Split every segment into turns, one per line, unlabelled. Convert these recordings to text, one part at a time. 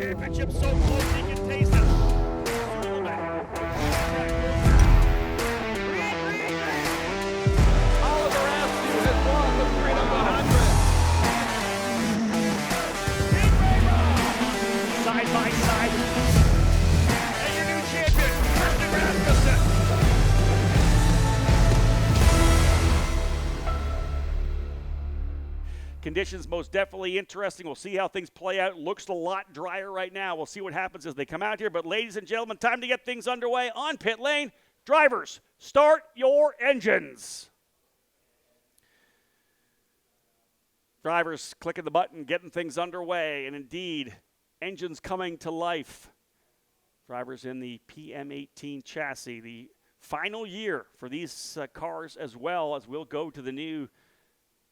championship so close you can taste it.
Oliver Askew has won the Freedom 100.
Side by side. And your new champion, Christian Rasmussen. Conditions most definitely interesting. We'll see how things play out. Looks a lot drier right now. We'll see what happens as they come out here. But ladies and gentlemen, time to get things underway on pit lane. Drivers, start your engines. Drivers clicking the button, getting things underway. And indeed, engines coming to life. Drivers in the PM18 chassis. The final year for these cars as well, as we'll go to the new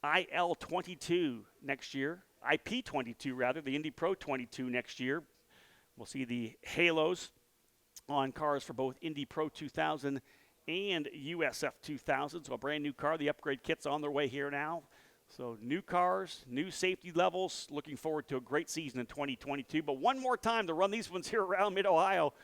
IL22 next year, IP22 rather, the Indy Pro 22 next year. We'll see the halos on cars for both Indy Pro 2000 and USF 2000. So a brand new car. The upgrade kit's on their way here now. So new cars, new safety levels. Looking forward to a great season in 2022. But one more time to run these ones here around Mid-Ohio.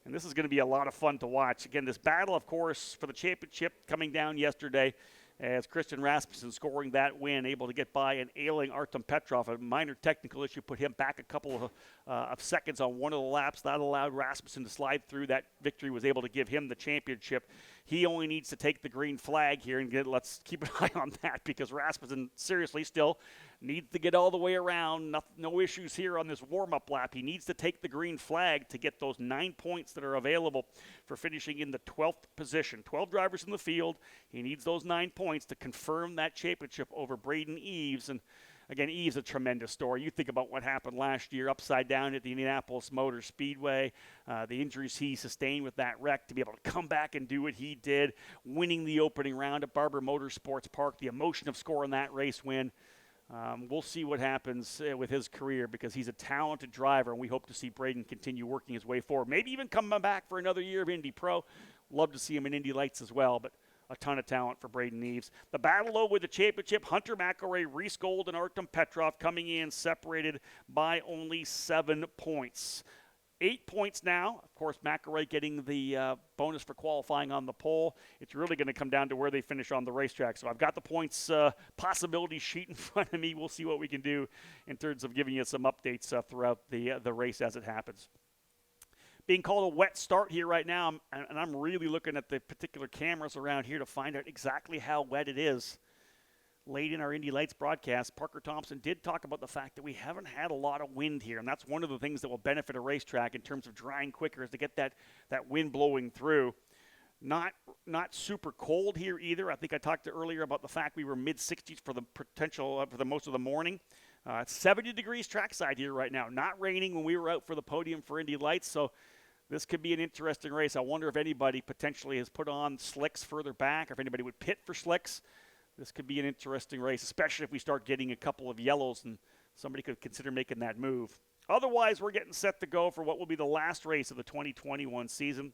And this is going to be a lot of fun to watch. Again, this battle, of course, for the championship coming down yesterday, as Christian Rasmussen scoring that win, able to get by an ailing Artem Petrov. A minor technical issue put him back a couple of seconds on one of the laps. That allowed Rasmussen to slide through. That victory was able to give him the championship. He only needs to take the green flag here, and let's keep an eye on that, because Rasmussen seriously still needs to get all the way around. No issues here on this warm-up lap. He needs to take the green flag to get those 9 points that are available for finishing in the 12th position. 12 drivers in the field. He needs those 9 points to confirm that championship over Braden Eves. And again, Eves, a tremendous story. You think about what happened last year upside down at the Indianapolis Motor Speedway, the injuries he sustained with that wreck, to be able to come back and do what he did, winning the opening round at Barber Motorsports Park, the emotion of scoring that race win. We'll see what happens with his career, because he's a talented driver, and we hope to see Braden continue working his way forward. Maybe even come back for another year of Indy Pro. Love to see him in Indy Lights as well, but a ton of talent for Braden Eves. The battle over the championship, Hunter McElroy, Reese Gold, and Artem Petrov coming in separated by only 7 points. 8 points now. Of course, McElroy getting the bonus for qualifying on the pole. It's really going to come down to where they finish on the racetrack. So I've got the points possibility sheet in front of me. We'll see what we can do in terms of giving you some updates throughout the race as it happens. Being called a wet start here right now, and I'm really looking at the particular cameras around here to find out exactly how wet it is. Late in our Indy Lights broadcast, Parker Thompson did talk about the fact that we haven't had a lot of wind here, and that's one of the things that will benefit a racetrack in terms of drying quicker, is to get that wind blowing through. Not super cold here either. I think I talked earlier about the fact we were mid-60s for the potential for the most of the morning. It's 70 degrees trackside here right now. Not raining when we were out for the podium for Indy Lights, so this could be an interesting race. I wonder if anybody potentially has put on slicks further back, or if anybody would pit for slicks. This could be an interesting race, especially if we start getting a couple of yellows and somebody could consider making that move. Otherwise, we're getting set to go for what will be the last race of the 2021 season.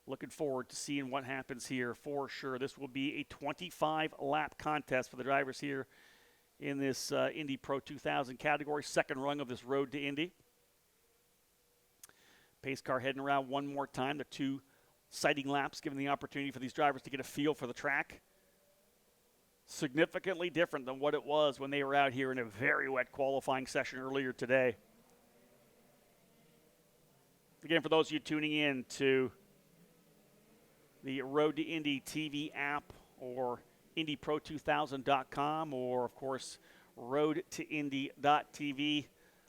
Looking forward to seeing what happens here for sure. This will be a 25-lap contest for the drivers here in this Indy Pro 2000 category, second rung of this road to Indy. Pace car heading around one more time. The 2 sighting laps, giving the opportunity for these drivers to get a feel for the track. Significantly different than what it was when they were out here in a very wet qualifying session earlier today. Again, for those of you tuning in to the Road to Indy TV app, or IndyPro2000.com, or, of course, roadtoindy.tv,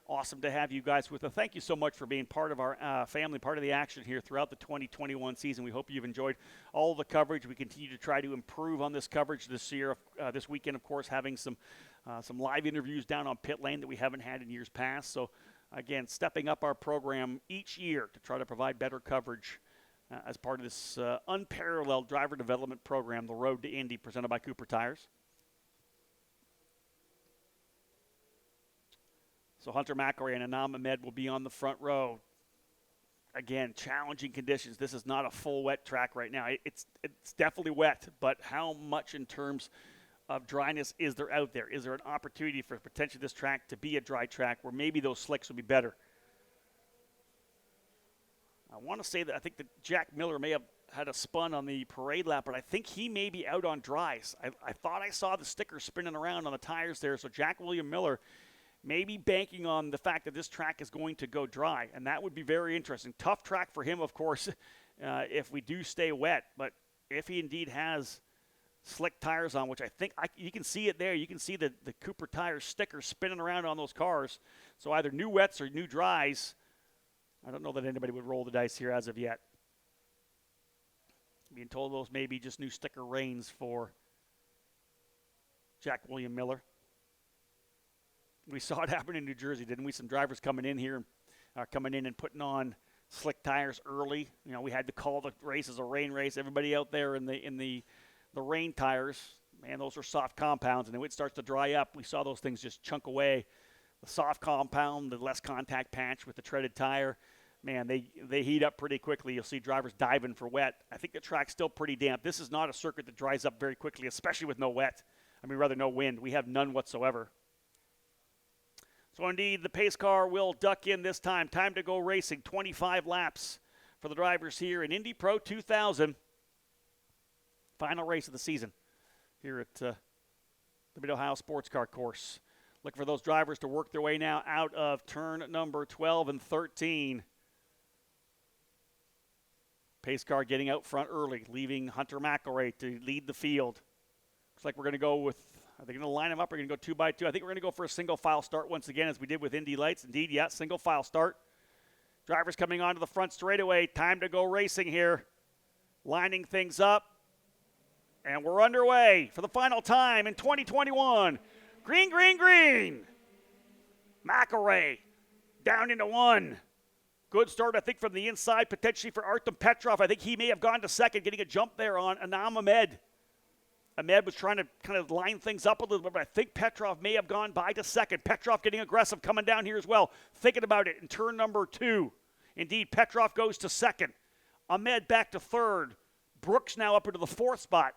awesome to have you guys with us. Thank you so much for being part of our family, part of the action here throughout the 2021 season. We hope you've enjoyed all the coverage. We continue to try to improve on this coverage this year. This weekend, of course, having some live interviews down on pit lane that we haven't had in years past. So, again, stepping up our program each year to try to provide better coverage as part of this unparalleled driver development program, the Road to Indy, presented by Cooper Tires. So Hunter McElroy and Anam Ahmed will be on the front row. Again, challenging conditions. This is not a full wet track right now. It's definitely wet, but how much in terms of dryness is there out there? Is there an opportunity for potentially this track to be a dry track where maybe those slicks would be better I want to say that I think that Jack Miller may have had a spun on the parade lap, but I think he may be out on dries. I thought I saw the sticker spinning around on the tires there, so Jack William Miller may be banking on the fact that this track is going to go dry, and that would be very interesting. Tough track for him, of course, if we do stay wet, but if he indeed has slick tires on, which I think you can see it there. You can see the Cooper Tires sticker spinning around on those cars. So either new wets or new dries. I don't know that anybody would roll the dice here as of yet. Being told those may be just new sticker rains for Jack William Miller. We saw it happen in New Jersey, didn't we? Some drivers coming in here, coming in and putting on slick tires early. You know, we had to call the race as a rain race. Everybody out there in the rain tires, man, those are soft compounds, and when it starts to dry up, we saw those things just chunk away. The soft compound, the less contact patch with the treaded tire, man, they heat up pretty quickly. You'll see drivers diving for wet. I think the track's still pretty damp. This is not a circuit that dries up very quickly, especially with no wet. I mean, rather no wind. We have none whatsoever. So indeed, the pace car will duck in this time. Time to go racing. 25 laps for the drivers here in Indy Pro 2000. Final race of the season here at the Mid-Ohio Sports Car Course. Looking for those drivers to work their way now out of turn number 12 and 13. Pace car getting out front early, leaving Hunter McElroy to lead the field. Looks like we're going to go with, are they going to line them up? We're going to go 2 by 2. I think we're going to go for a single file start once again, as we did with Indy Lights. Indeed, yeah, single file start. Drivers coming onto the front straightaway. Time to go racing here. Lining things up. And we're underway for the final time in 2021. Green, green, green. McElroy down into 1. Good start, I think, from the inside, potentially for Artem Petrov. I think he may have gone to second, getting a jump there on Anam Ahmed. Ahmed was trying to kind of line things up a little bit, but I think Petrov may have gone by to second. Petrov getting aggressive, coming down here as well. Thinking about it in turn number 2. Indeed, Petrov goes to second. Ahmed back to third. Brooks now up into the 4th spot.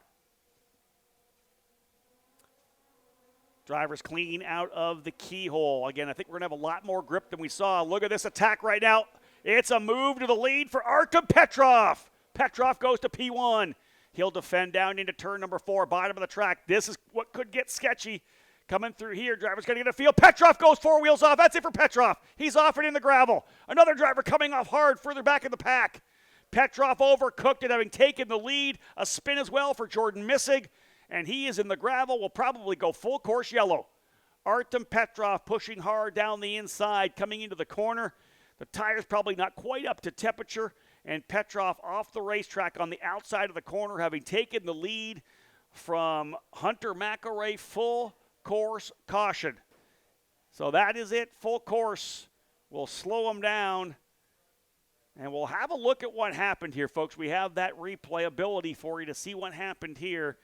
Drivers clean out of the keyhole. Again, I think we're going to have a lot more grip than we saw. Look at this attack right now. It's a move to the lead for Artem Petrov. Petrov goes to P1. He'll defend down into turn number 4, bottom of the track. This is what could get sketchy. Coming through here, drivers going to get a field. Petrov goes 4 wheels off. That's it for Petrov. He's off and in the gravel. Another driver coming off hard further back in the pack. Petrov overcooked it, having taken the lead. A spin as well for Jordan Missig. And he is in the gravel, will probably go full course yellow. Artem Petrov pushing hard down the inside, coming into the corner. The tire's probably not quite up to temperature, and Petrov off the racetrack on the outside of the corner, having taken the lead from Hunter McElroy. Full course caution. So that is it, full course. We'll slow him down, and we'll have a look at what happened here, folks. We have that replay ability for you to see what happened here.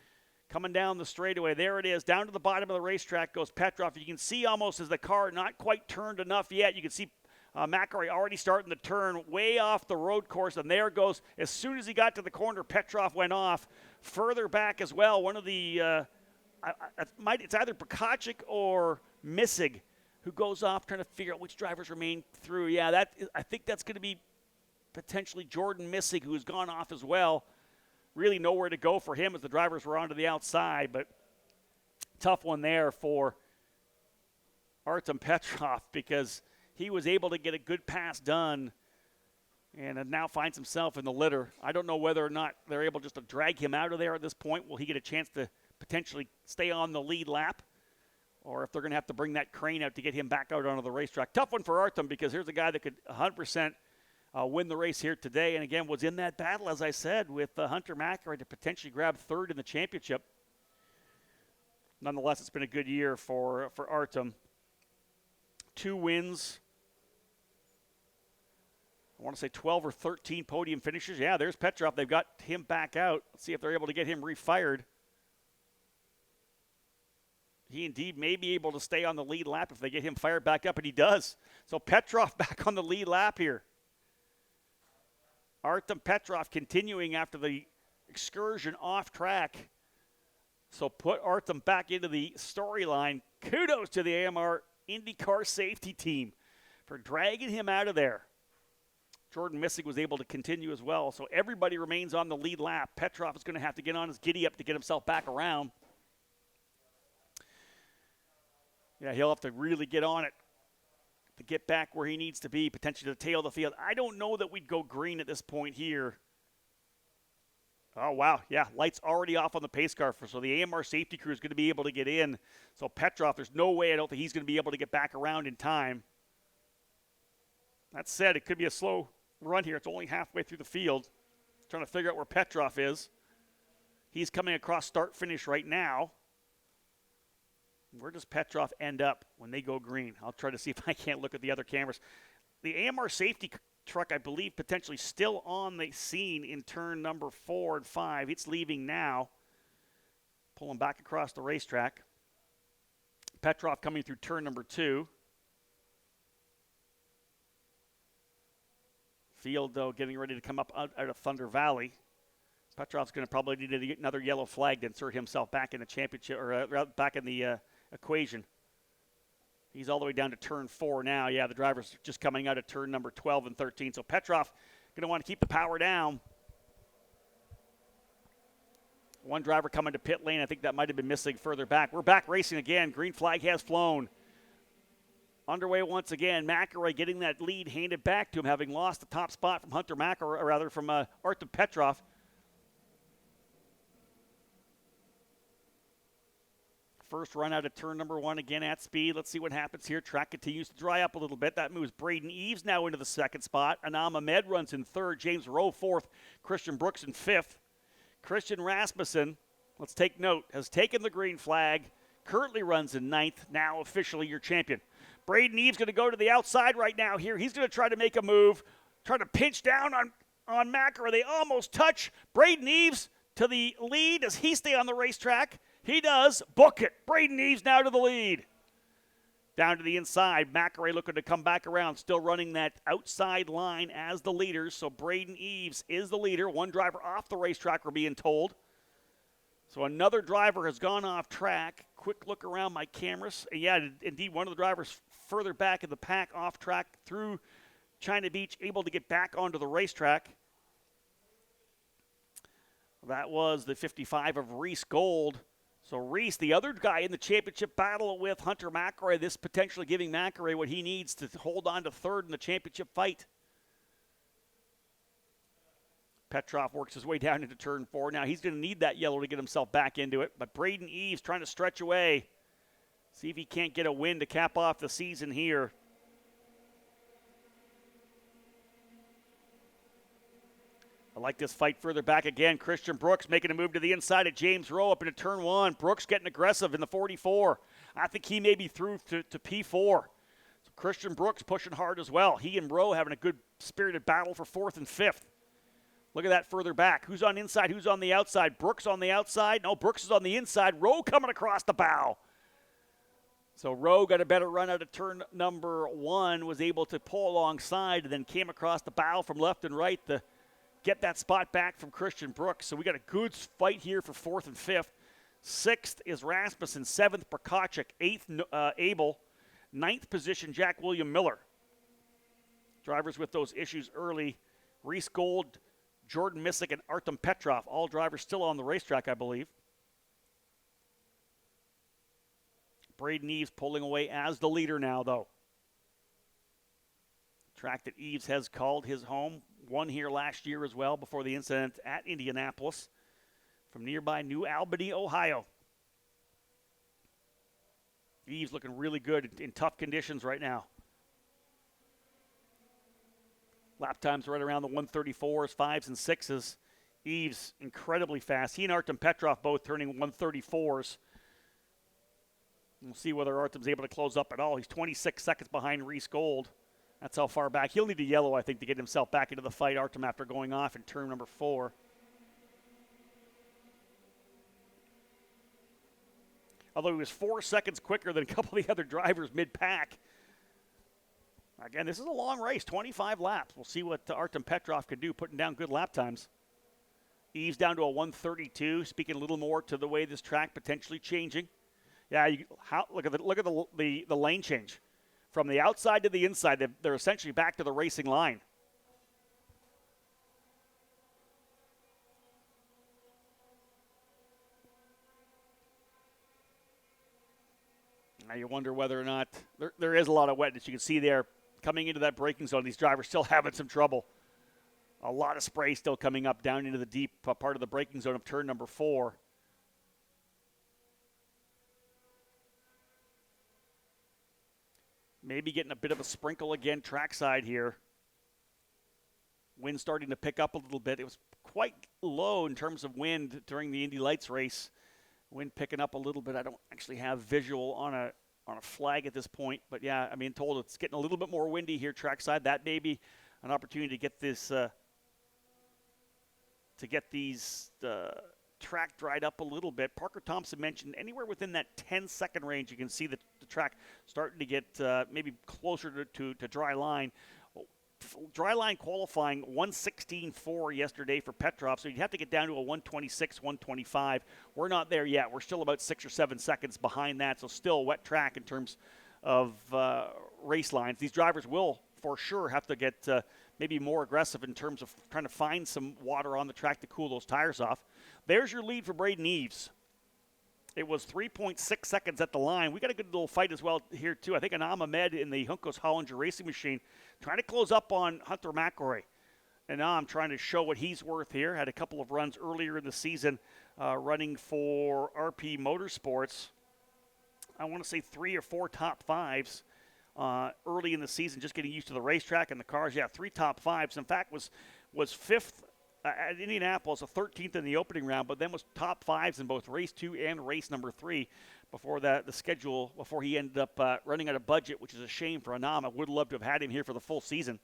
Coming down the straightaway, there it is. Down to the bottom of the racetrack goes Petrov. You can see almost as the car not quite turned enough yet. You can see McElroy already starting the turn way off the road course, and there goes. As soon as he got to the corner, Petrov went off. Further back as well, one of the, it's either Pekacic or Missig who goes off trying to figure out which drivers remain through. Yeah, I think that's going to be potentially Jordan Missig, who has gone off as well. Really nowhere to go for him as the drivers were onto the outside, but tough one there for Artem Petrov because he was able to get a good pass done and now finds himself in the litter. I don't know whether or not they're able just to drag him out of there at this point. Will he get a chance to potentially stay on the lead lap? Or if they're going to have to bring that crane out to get him back out onto the racetrack. Tough one for Artem because here's a guy that could 100% win the race here today, and again was in that battle, as I said, with Hunter McElroy to potentially grab third in the championship. Nonetheless, it's been a good year for Artem. 2 wins. I want to say 12 or 13 podium finishes. Yeah, there's Petrov. They've got him back out. Let's see if they're able to get him refired. He indeed may be able to stay on the lead lap if they get him fired back up, and he does. So Petrov back on the lead lap here. Artem Petrov continuing after the excursion off track. So put Artem back into the storyline. Kudos to the AMR IndyCar safety team for dragging him out of there. Jordan Missing was able to continue as well. So everybody remains on the lead lap. Petrov is going to have to get on his giddy up to get himself back around. Yeah, he'll have to really get on it to get back where he needs to be, potentially to the tail of the field. I don't know that we'd go green at this point here. Oh, wow. Yeah, lights already off on the pace car. So the AMR safety crew is going to be able to get in. So Petrov, there's no way I don't think he's going to be able to get back around in time. That said, it could be a slow run here. It's only halfway through the field. Trying to figure out where Petrov is. He's coming across start-finish right now. Where does Petrov end up when they go green? I'll try to see if I can't look at the other cameras. The AMR safety truck, I believe, potentially still on the scene in turn number 4 and 5. It's leaving now. Pulling back across the racetrack. Petrov coming through turn number 2. Field, though, getting ready to come up out of Thunder Valley. Petrov's going to probably need another yellow flag to insert himself back in the championship, or back in the equation. He's all the way down to turn 4 now. Yeah, the driver's just coming out of turn number 12 and 13. So Petrov going to want to keep the power down. One driver coming to pit lane. I think that might have been missing further back. We're back racing again. Green flag has flown. Underway once again. McElroy getting that lead handed back to him, having lost the top spot from Hunter McElroy, or rather from Artem Petrov. First run out of turn number 1 again at speed. Let's see what happens here. Track continues to dry up a little bit. That moves Braden Eves now into the second spot. Anam Ahmed runs in third. James Rowe fourth. Christian Brooks in fifth. Christian Rasmussen, let's take note, has taken the green flag. Currently runs in ninth. Now officially your champion. Braden Eves going to go to the outside right now here. He's going to try to make a move. Try to pinch down on McElroy. They almost touch. Braden Eves to the lead. Does he stay on the racetrack? He does. Book it. Braden Eves now to the lead. Down to the inside. McElroy looking to come back around. Still running that outside line as the leaders. So Braden Eves is the leader. One driver off the racetrack, we're being told. So another driver has gone off track. Quick look around my cameras. And yeah, indeed, one of the drivers further back in the pack off track through China Beach, able to get back onto the racetrack. That was the 55 of Reese Gold. So Reese, the other guy in the championship battle with Hunter McElroy, this potentially giving McElroy what he needs to hold on to third in the championship fight. Petrov works his way down into turn 4. Now he's going to need that yellow to get himself back into it. But Braden Eves trying to stretch away. See if he can't get a win to cap off the season here. I like this fight further back again. Christian Brooks making a move to the inside of James Rowe up into turn 1. Brooks getting aggressive in the 44. I think he may be through to P4. So Christian Brooks pushing hard as well. He and Rowe having a good spirited battle for 4th and 5th. Look at that further back. Who's on inside? Who's on the outside? Brooks on the outside? No, Brooks is on the inside. Rowe coming across the bow. So Rowe got a better run out of turn number 1, was able to pull alongside, and then came across the bow from left and right to get that spot back from Christian Brooks. So we got a good fight here for 4th and 5th. 6th is Rasmussen. 7th, Prokopchuk. 8th, Abel. 9th position, Jack William Miller. Drivers with those issues early. Reese Gold, Jordan Misick, and Artem Petrov. All drivers still on the racetrack, I believe. Braden Eves pulling away as the leader now, though. Track that Eves has called his home. Won here last year as well before the incident at Indianapolis from nearby New Albany, Ohio. Eves looking really good in tough conditions right now. Lap times right around the 134s, 5s, and 6s. Eves incredibly fast. He and Artem Petrov both turning 134s. We'll see whether Artem's able to close up at all. He's 26 seconds behind Reese Gold. That's how far back. He'll need a yellow, I think, to get himself back into the fight, Artem, after going off in turn number 4. Although he was 4 seconds quicker than a couple of the other drivers mid-pack. Again, this is a long race, 25 laps. We'll see what Artem Petrov can do, putting down good lap times. Eves down to a 132, speaking a little more to the way this track potentially changing. Yeah, look at the lane change. From the outside to the inside, they're essentially back to the racing line. Now you wonder whether or not there is a lot of wetness. You can see there coming into that braking zone, these drivers still having some trouble. A lot of spray still coming up down into the deep part of the braking zone of turn number 4. Maybe getting a bit of a sprinkle again trackside here. Wind starting to pick up a little bit. It was quite low in terms of wind during the Indy Lights race. Wind picking up a little bit. I don't actually have visual on a flag at this point, but yeah, I mean, told it's getting a little bit more windy here trackside. That may be an opportunity to get this these track dried up a little bit. Parker Thompson mentioned anywhere within that 10-second range, you can see the track starting to get maybe closer to dry line. Dry line qualifying 1:16.4 yesterday for Petrov, so you'd have to get down to a 1:26, 1:25. We're not there yet. We're still about 6 or 7 seconds behind that, so still wet track in terms of race lines. These drivers will for sure have to get maybe more aggressive in terms of trying to find some water on the track to cool those tires off. There's your lead for Braden Eves. It was 3.6 seconds at the line. We got a good little fight as well here, too. I think Anam Ahmed in the Juncos Hollinger Racing Machine trying to close up on Hunter McElroy. Anam trying to show what he's worth here. Had a couple of runs earlier in the season running for RP Motorsports. I want to say 3 or 4 top 5s early in the season, just getting used to the racetrack and the cars. Yeah, 3 top 5s. In fact, was 5th at Indianapolis, a 13th in the opening round, but then was top 5s in both race 2 and race number 3 before before he ended up running out of budget, which is a shame for Anam. I would love to have had him here for the full season.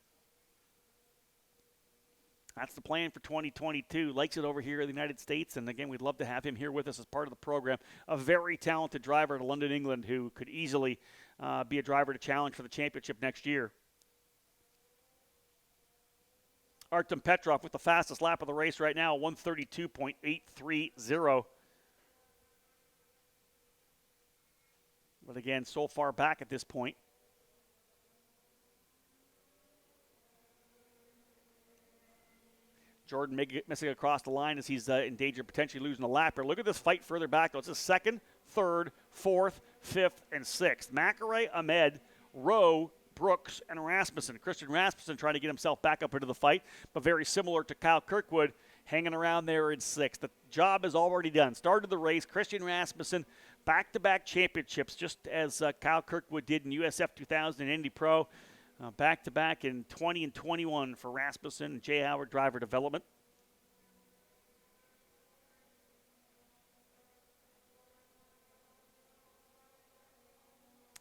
That's the plan for 2022. Likes it over here in the United States, and again, we'd love to have him here with us as part of the program. A very talented driver to London, England, who could easily be a driver to challenge for the championship next year. Artem Petrov with the fastest lap of the race right now, 1:32.830. But again, so far back at this point. Jordan missing across the line as he's in danger of potentially losing a lap here. Look at this fight further back, though. It's a 2nd, 3rd, 4th, 5th, and 6th. McElroy, Ahmed, Rowe, Brooks, and Rasmussen. Christian Rasmussen trying to get himself back up into the fight, but very similar to Kyle Kirkwood, hanging around there in 6th. The job is already done. Started the race. Christian Rasmussen, back-to-back championships, just as Kyle Kirkwood did in USF 2000 and Indy Pro. Back-to-back in 20 and 21 for Rasmussen and Jay Howard Driver Development.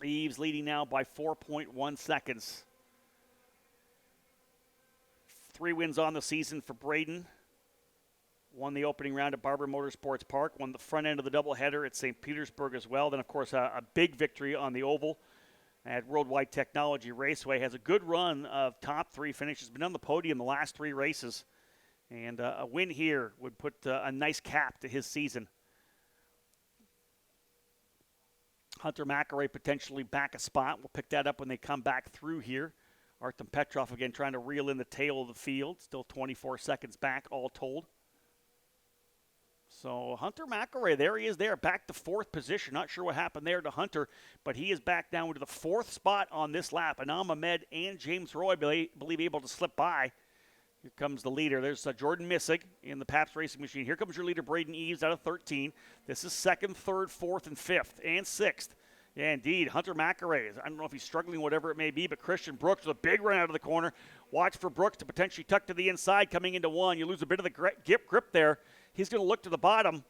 Eves leading now by 4.1 seconds. 3 wins on the season for Braden. Won the opening round at Barber Motorsports Park. Won the front end of the doubleheader at St. Petersburg as well. Then, of course, a big victory on the oval at Worldwide Technology Raceway. Has a good run of top 3 finishes. Been on the podium the last 3 races. And a win here would put a nice cap to his season. Hunter McElroy potentially back a spot. We'll pick that up when they come back through here. Artem Petrov again trying to reel in the tail of the field. Still 24 seconds back all told. So Hunter McElroy, there he is there, back to 4th position. Not sure what happened there to Hunter, but he is back down to the 4th spot on this lap. Anam Ahmed and James Roy, I believe, able to slip by. Here comes the leader. There's Jordan Missig in the Pabst Racing Machine. Here comes your leader, Braden Eves, out of 13. This is 2nd, 3rd, 4th, and 5th, and 6th. Yeah, indeed, Hunter McElroy. I don't know if he's struggling, whatever it may be, but Christian Brooks with a big run out of the corner. Watch for Brooks to potentially tuck to the inside coming into 1. You lose a bit of the grip there. He's going to look to the bottom.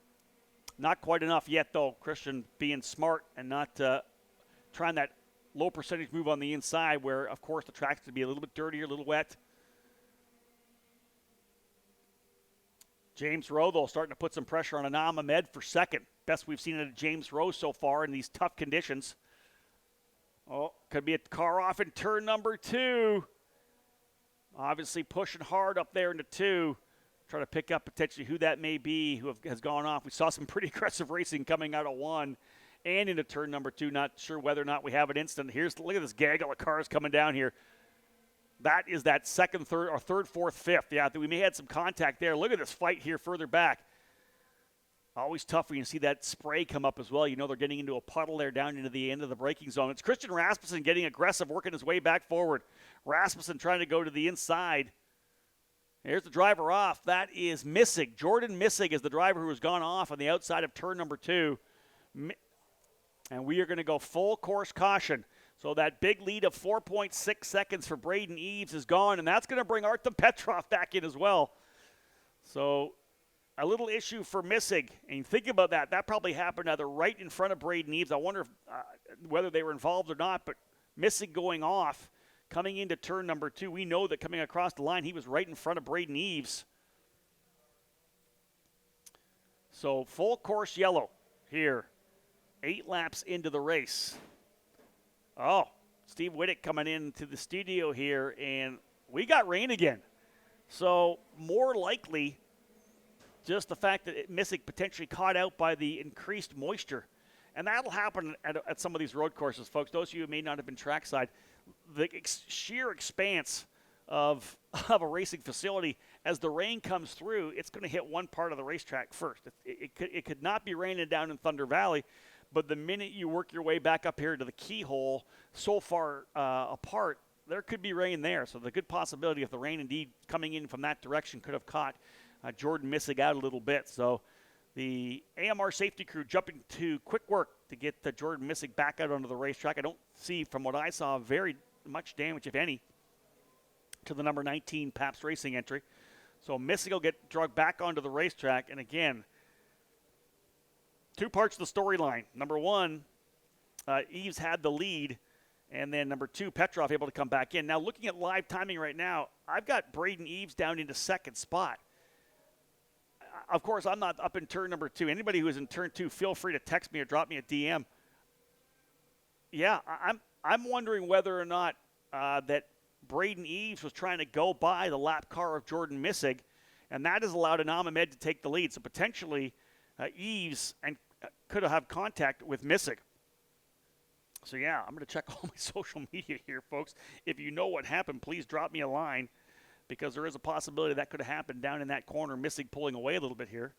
Not quite enough yet, though. Christian being smart and not trying that low percentage move on the inside where, of course, the track's going to be a little bit dirtier, a little wet. James Rowe, though, starting to put some pressure on Anam Ahmed for 2nd. Best we've seen out of James Rowe so far in these tough conditions. Oh, could be a car off in turn number 2. Obviously pushing hard up there into 2. Try to pick up potentially who that may be who has gone off. We saw some pretty aggressive racing coming out of 1 and into turn number 2. Not sure whether or not we have an instant. Look at this gaggle of cars coming down here. That is that 2nd, 3rd, or 3rd, 4th, 5th. Yeah, we may have had some contact there. Look at this fight here further back. Always tough when you see that spray come up as well. You know they're getting into a puddle there down into the end of the braking zone. It's Christian Rasmussen getting aggressive, working his way back forward. Rasmussen trying to go to the inside. Here's the driver off. That is Missig. Jordan Missig is the driver who has gone off on the outside of turn number 2. And we are going to go full course caution. So that big lead of 4.6 seconds for Braden Eves is gone, and that's going to bring Artem Petrov back in as well. So a little issue for Missig. And think about that. That probably happened either right in front of Braden Eves. I wonder whether they were involved or not, but Missig going off, coming into turn number 2. We know that coming across the line, he was right in front of Braden Eves. So full course yellow here. 8 laps into the race. Oh, Steve Whittick coming into the studio here, and we got rain again. So more likely just the fact that Missig potentially caught out by the increased moisture. And that'll happen at some of these road courses, folks. Those of you who may not have been trackside, the sheer expanse of a racing facility, as the rain comes through, it's going to hit one part of the racetrack first. It could not be raining down in Thunder Valley, but the minute you work your way back up here to the keyhole so far apart, there could be rain there. So the good possibility if the rain indeed coming in from that direction could have caught Jordan Missig out a little bit. So the AMR safety crew jumping to quick work to get Jordan Missig back out onto the racetrack. I don't see, from what I saw, very much damage, if any, to the number 19 Pabst Racing entry. So Missig will get dragged back onto the racetrack. And again, 2 parts of the storyline. Number 1, Eves had the lead. And then number 2, Petrov able to come back in. Now looking at live timing right now, I've got Braden Eves down into second spot. Of course, I'm not up in turn number 2. Anybody who is in turn 2, feel free to text me or drop me a DM. Yeah, I'm wondering whether or not that Braden Eves was trying to go by the lap car of Jordan Missig, and that has allowed Anam Ahmed to take the lead. So potentially Eves could have contact with Missig. So yeah, I'm going to check all my social media here, folks. If you know what happened, please drop me a line, because there is a possibility that could have happened down in that corner, Missig pulling away a little bit here.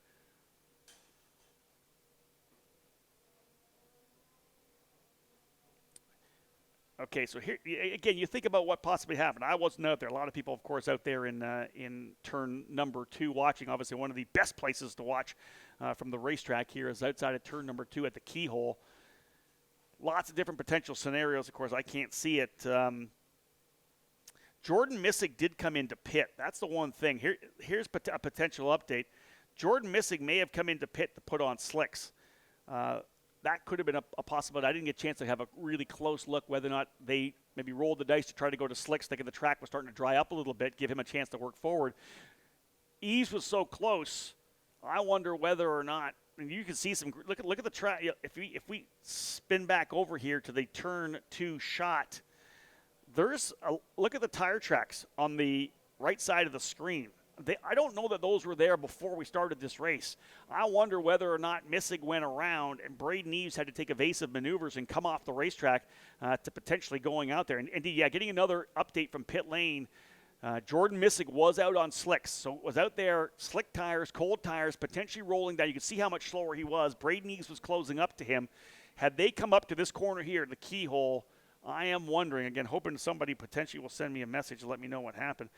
Okay, so here again, you think about what possibly happened. I wasn't out there. A lot of people, of course, out there in turn number 2 watching. Obviously, one of the best places to watch from the racetrack here is outside of turn number 2 at the keyhole. Lots of different potential scenarios. Of course, I can't see it. Jordan Missig did come into pit. That's the one thing. Here's a potential update. Jordan Missig may have come into pit to put on slicks. That could have been a possibility. I didn't get a chance to have a really close look whether or not they maybe rolled the dice to try to go to slicks, thinking the track was starting to dry up a little bit, give him a chance to work forward. Eves was so close. I wonder whether or not, and you can see some, look at the track. If we spin back over here to the turn 2 shot, look at the tire tracks on the right side of the screen. I don't know that those were there before we started this race. I wonder whether or not Missig went around and Braden Eves had to take evasive maneuvers and come off the racetrack to potentially going out there. And yeah, getting another update from pit lane, Jordan Missig was out on slicks. So was out there, slick tires, cold tires, potentially rolling down. You could see how much slower he was. Braden Eves was closing up to him. Had they come up to this corner here, the keyhole, I am wondering, again, hoping somebody potentially will send me a message to let me know what happened.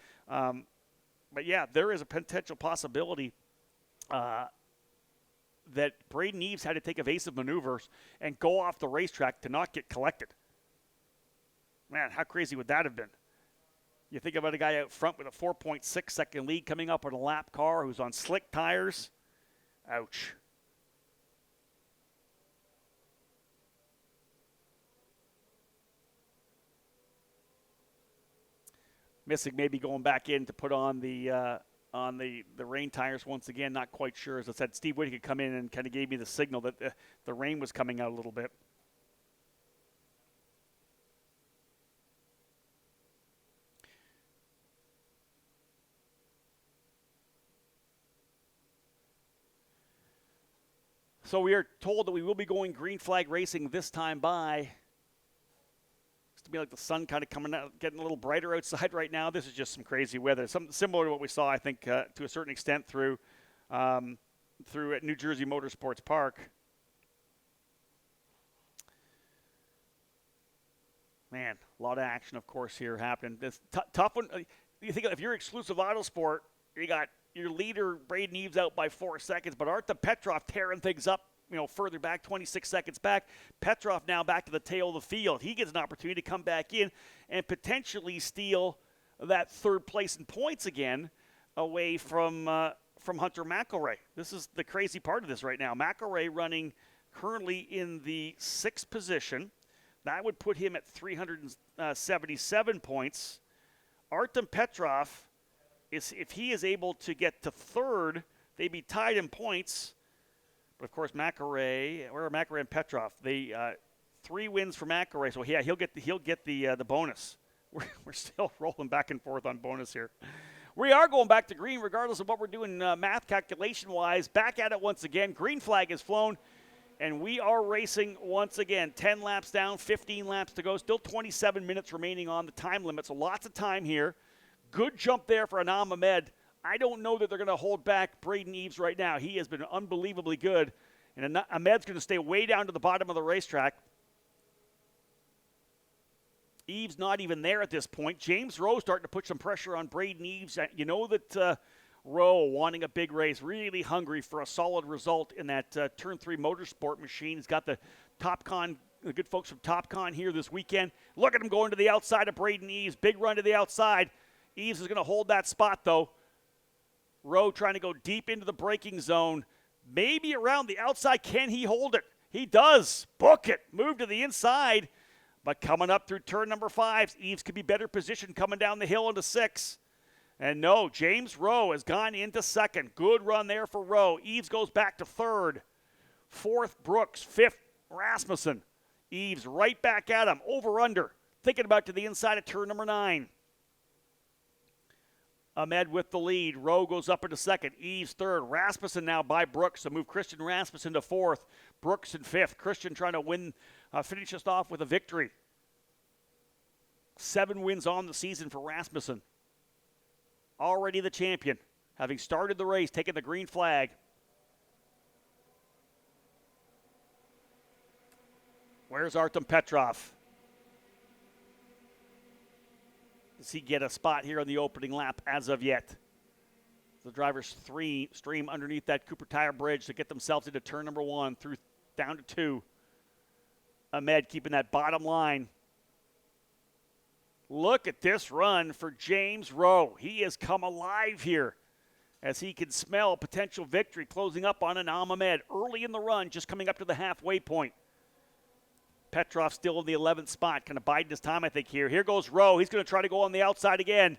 But yeah, there is a potential possibility that Braden Eves had to take evasive maneuvers and go off the racetrack to not get collected. Man, how crazy would that have been? You think about a guy out front with a 4.6 second lead coming up on a lap car who's on slick tires. Ouch. Missig maybe going back in to put on the rain tires once again. Not quite sure. As I said, Steve Whittick could come in and kind of gave me the signal that the rain was coming out a little bit. So we are told that we will be going green flag racing this time by. To be like the sun kind of coming out, getting a little brighter outside right now. This is just some crazy weather. Something similar to what we saw, I think, to a certain extent through through at New Jersey Motorsports Park. Man, a lot of action, of course, here happening. This tough one. You think if you're exclusive Autosport, you got your leader, Braden Eves, out by 4 seconds, but Artem Petrov tearing things up, further back, 26 seconds back. Petrov now back to the tail of the field. He gets an opportunity to come back in and potentially steal that third place in points again away from Hunter McElroy. This is the crazy part of this right now. McElroy running currently in the 6th position. That would put him at 377 points. Artem Petrov, if he is able to get to third, they'd be tied in points. But, of course, McElroy, where are McElroy and Petrov? They 3 wins for McElroy, so yeah, he'll get the bonus. We're still rolling back and forth on bonus here. We are going back to green regardless of what we're doing math calculation-wise. Back at it once again. Green flag is flown, and we are racing once again. 10 laps down, 15 laps to go. Still 27 minutes remaining on the time limit, so lots of time here. Good jump there for Anam Ahmed. I don't know that they're going to hold back Braden Eves right now. He has been unbelievably good, and Ahmed's going to stay way down to the bottom of the racetrack. Eves not even there at this point. James Rowe starting to put some pressure on Braden Eves. You know that Rowe wanting a big race, really hungry for a solid result in that Turn 3 Motorsport machine. He's got the good folks from TopCon here this weekend. Look at him going to the outside of Braden Eves. Big run to the outside. Eves is going to hold that spot, though. Rowe trying to go deep into the braking zone. Maybe around the outside. Can he hold it? He does. Book it. Move to the inside. But coming up through turn number 5, Eves could be better positioned coming down the hill into 6. And no, James Rowe has gone into 2nd. Good run there for Rowe. Eves goes back to 3rd. 4th, Brooks. 5th, Rasmussen. Eves right back at him. Over, under. Thinking about to the inside of turn number 9. Ahmed with the lead. Rowe goes up into 2nd. Eves 3rd. Rasmussen now by Brooks to move Christian Rasmussen to 4th. Brooks in 5th. Christian trying to win, finish us off with a victory. 7 wins on the season for Rasmussen. Already the champion, having started the race, taking the green flag. Where's Artem Petrov? Does he get a spot here on the opening lap as of yet? The drivers stream underneath that Cooper Tire Bridge to get themselves into turn number 1 through down to 2. Ahmed keeping that bottom line. Look at this run for James Rowe. He has come alive here as he can smell potential victory closing up on Anam Ahmed early in the run, just coming up to the halfway point. Petrov still in the 11th spot, kind of biding his time, I think, here. Here goes Rowe. He's going to try to go on the outside again.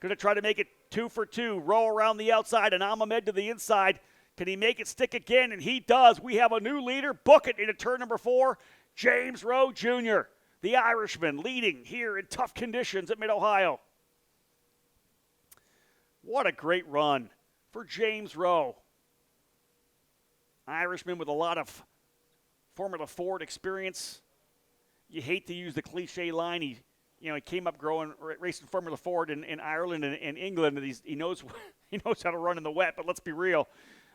Going to try to make it 2 for 2. Rowe around the outside, and Ahmed to the inside. Can he make it stick again? And he does. We have a new leader. Book it into turn number 4. James Rowe Jr., the Irishman, leading here in tough conditions at Mid-Ohio. What a great run for James Rowe. Irishman with a lot of Formula Ford experience. You hate to use the cliche line. He came up racing Formula Ford in Ireland and England, and he knows how to run in the wet. But let's be real,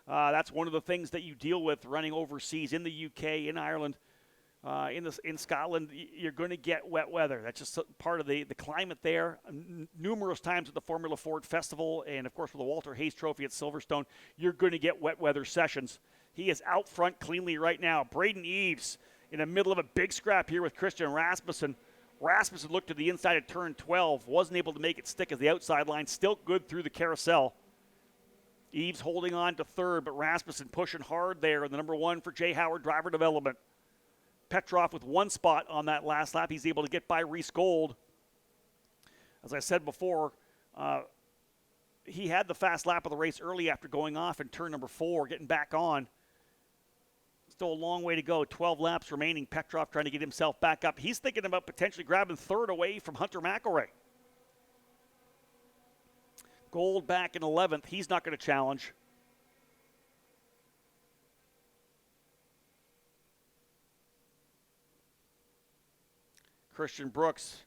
that's one of the things that you deal with running overseas in the UK, in Ireland, in Scotland. You're going to get wet weather. That's just part of the climate there. Numerous times at the Formula Ford Festival, and of course with the Walter Hayes Trophy at Silverstone, you're going to get wet weather sessions. He is out front cleanly right now. Braden Eves in the middle of a big scrap here with Christian Rasmussen. Rasmussen looked to the inside of turn 12. Wasn't able to make it stick at the outside line. Still good through the carousel. Eves holding on to 3rd, but Rasmussen pushing hard there in the number 1 for Jay Howard driver development. Petrov with 1 spot on that last lap. He's able to get by Reese Gold. As I said before, he had the fast lap of the race early after going off in turn number 4, getting back on. Still a long way to go. 12 laps remaining. Petrov trying to get himself back up. He's thinking about potentially grabbing 3rd away from Hunter McElroy. Gold back in 11th. He's not going to challenge. Christian Brooks.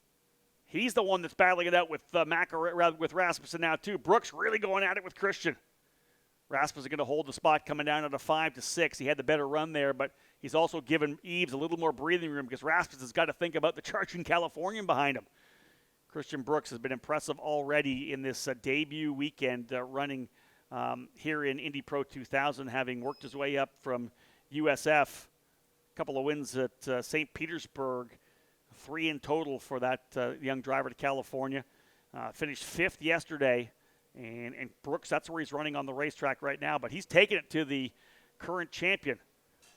He's the one that's battling it out with with Rasmussen now too. Brooks really going at it with Christian. Rasmussen is going to hold the spot coming down at a 5 to 6. He had the better run there, but he's also given Eves a little more breathing room because Rasmussen's got to think about the charging Californian behind him. Christian Brooks has been impressive already in this debut weekend running here in Indy Pro 2000, having worked his way up from USF. A couple of wins at St. Petersburg, 3 in total for that young driver to California. Finished 5th yesterday. And Brooks, that's where he's running on the racetrack right now. But he's taking it to the current champion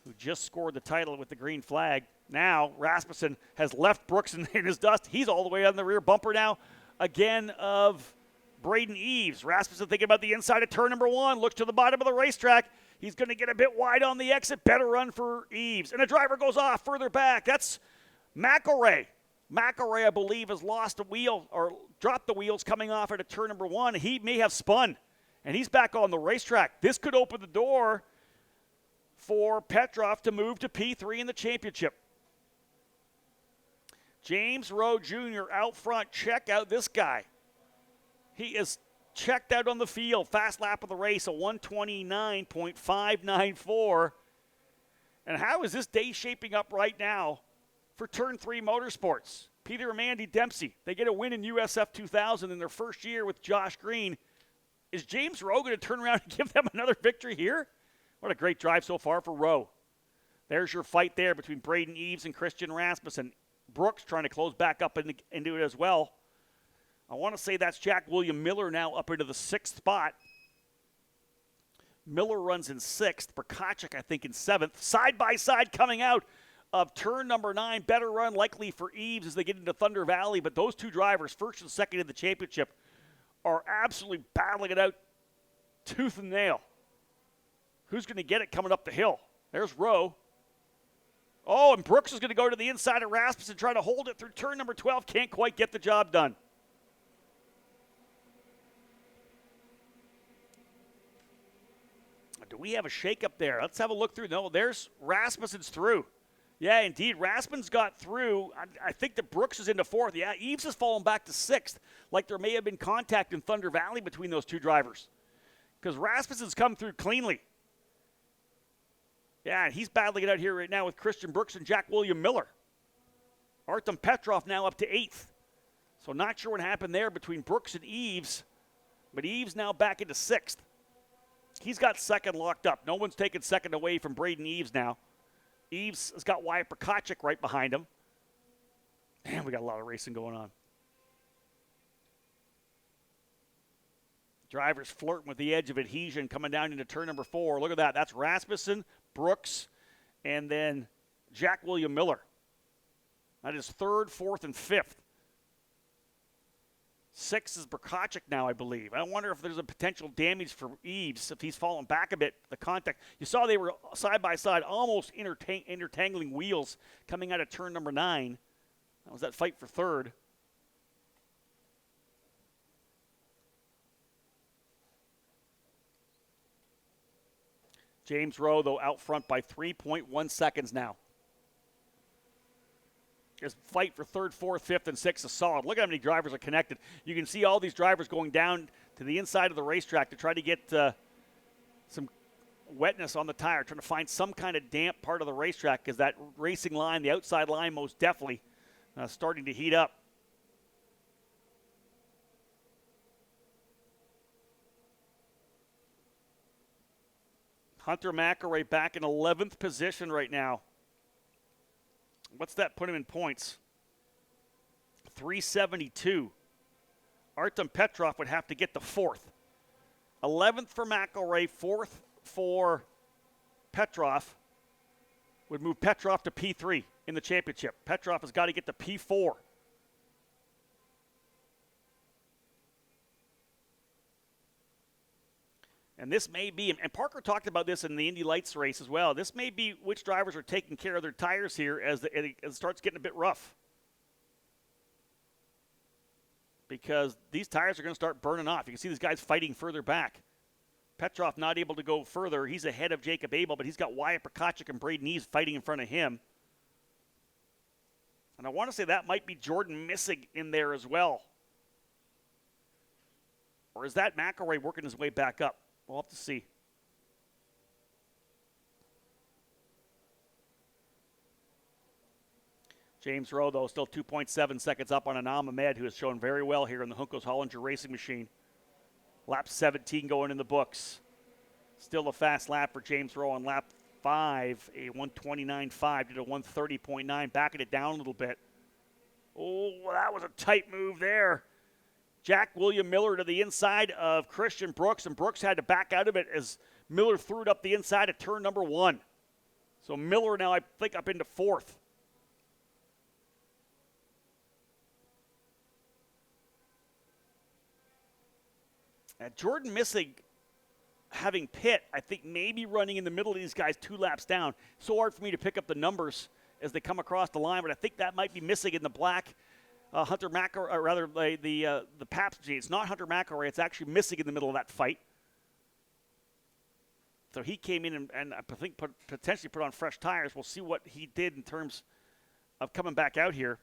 who just scored the title with the green flag. Now Rasmussen has left Brooks in his dust. He's all the way on the rear bumper now, again, of Braden Eves. Rasmussen thinking about the inside of turn number 1. Looks to the bottom of the racetrack. He's going to get a bit wide on the exit. Better run for Eves. And a driver goes off further back. That's McElray. McElray, I believe, has lost a wheel or dropped the wheels coming off at turn number 1. He may have spun, and he's back on the racetrack. This could open the door for Petrov to move to P3 in the championship. James Rowe Jr. out front. Check out this guy. He is checked out on the field. Fast lap of the race, a 129.594. And how is this day shaping up right now for Turn 3 Motorsports? Peter and Mandy Dempsey, they get a win in USF 2000 in their first year with Josh Green. Is James Rowe going to turn around and give them another victory here? What a great drive so far for Rowe. There's your fight there between Braden Eves and Christian Rasmussen. Brooks trying to close back up into it as well. I want to say that's Jack William Miller now up into the 6th spot. Miller runs in 6th. Prokachik, I think, in 7th. Side by side coming out of turn number 9. Better run likely for Eves as they get into Thunder Valley. But those two drivers, first and second in the championship, are absolutely battling it out tooth and nail. Who's going to get it coming up the hill? There's Rowe. Oh, and Brooks is going to go to the inside of Rasmussen, try to hold it through turn number 12. Can't quite get the job done. Do we have a shakeup there? Let's have a look through. No, there's Rasmussen's through. Yeah, indeed. Rasmussen's got through. I think that Brooks is into 4th. Yeah, Eves has fallen back to 6th, like there may have been contact in Thunder Valley between those two drivers, because Rasmussen's come through cleanly. Yeah, he's battling it out here right now with Christian Brooks and Jack William Miller. Artem Petrov now up to 8th. So not sure what happened there between Brooks and Eves, but Eves now back into 6th. He's got 2nd locked up. No one's taken 2nd away from Braden Eves now. Eves has got Wyatt Prokachik right behind him. Man, we got a lot of racing going on. Drivers flirting with the edge of adhesion coming down into turn number 4. Look at that. That's Rasmussen, Brooks, and then Jack William Miller. That is 3rd, 4th, and 5th. 6th is Prokachik now, I believe. I wonder if there's a potential damage for Eves if he's fallen back a bit. The contact. You saw they were side by side, almost intertangling wheels coming out of turn number 9. That was that fight for 3rd. James Rowe, though, out front by 3.1 seconds now. His fight for 3rd, 4th, 5th, and 6th is solid. Look at how many drivers are connected. You can see all these drivers going down to the inside of the racetrack to try to get some wetness on the tire, trying to find some kind of damp part of the racetrack, because that racing line, the outside line, most definitely starting to heat up. Hunter McElray back in 11th position right now. What's that put him in points? 372. Artem Petrov would have to get to 4th. 11th for McElray, 4th for Petrov. Would move Petrov to P3 in the championship. Petrov has got to get to P4. And this may be, and Parker talked about this in the Indy Lights race as well, this may be which drivers are taking care of their tires here as it starts getting a bit rough. Because these tires are going to start burning off. You can see these guys fighting further back. Petrov not able to go further. He's ahead of Jacob Abel, but he's got Wyatt Prokachik and Braden Eves fighting in front of him. And I want to say that might be Jordan Missig in there as well. Or is that McElray working his way back up? We'll have to see. James Rowe, though, still 2.7 seconds up on Anam Ahmed, who has shown very well here in the Juncos Hollinger Racing Machine. Lap 17 going in the books. Still a fast lap for James Rowe on lap 5, a 129.5, did a 130.9, backing it down a little bit. Oh, that was a tight move there. Jack William Miller to the inside of Christian Brooks, and Brooks had to back out of it as Miller threw it up the inside of turn number 1. So Miller now, I think, up into 4th. Jordan Missig having Pitt, I think maybe running in the middle of these guys 2 laps down. So hard for me to pick up the numbers as they come across the line, but I think that might be Missig in the black. Hunter McElroy, or rather the Pabst machine. It's not Hunter McElroy, it's actually Missig in the middle of that fight. So he came in and I think potentially put on fresh tires. We'll see what he did in terms of coming back out here.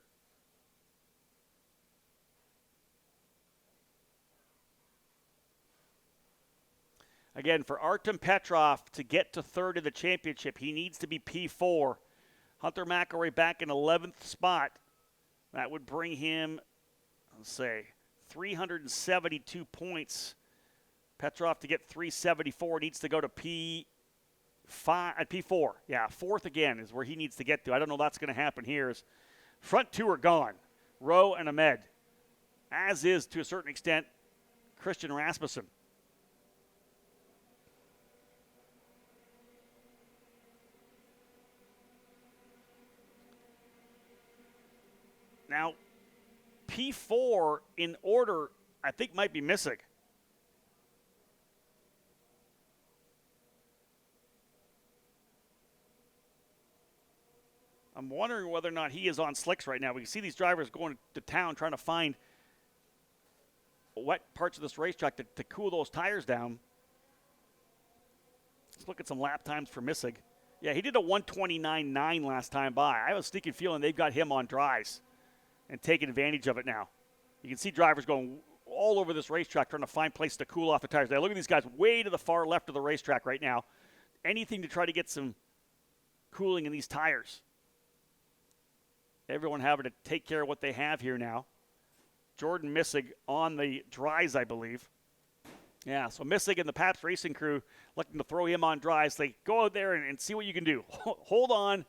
Again, for Artem Petrov to get to 3rd in the championship, he needs to be P4. Hunter McElroy back in 11th spot. That would bring him, let's say, 372 points. Petrov to get 374 needs to go to P4. Yeah, 4th again is where he needs to get to. I don't know if that's going to happen here. Front 2 are gone, Rowe and Ahmed, as is, to a certain extent, Christian Rasmussen. Now, P4 in order, I think, might be Missig. I'm wondering whether or not he is on slicks right now. We can see these drivers going to town trying to find wet parts of this racetrack to cool those tires down. Let's look at some lap times for Missig. Yeah, he did a 129.9 last time by. I have a sneaking feeling they've got him on dries and taking advantage of it now. You can see drivers going all over this racetrack trying to find places to cool off the tires. Now look at these guys way to the far left of the racetrack right now. Anything to try to get some cooling in these tires. Everyone having to take care of what they have here now. Jordan Missig on the dries, I believe. Yeah, so Missig and the Pabst Racing crew looking to throw him on dries. They go out there and see what you can do. Hold on.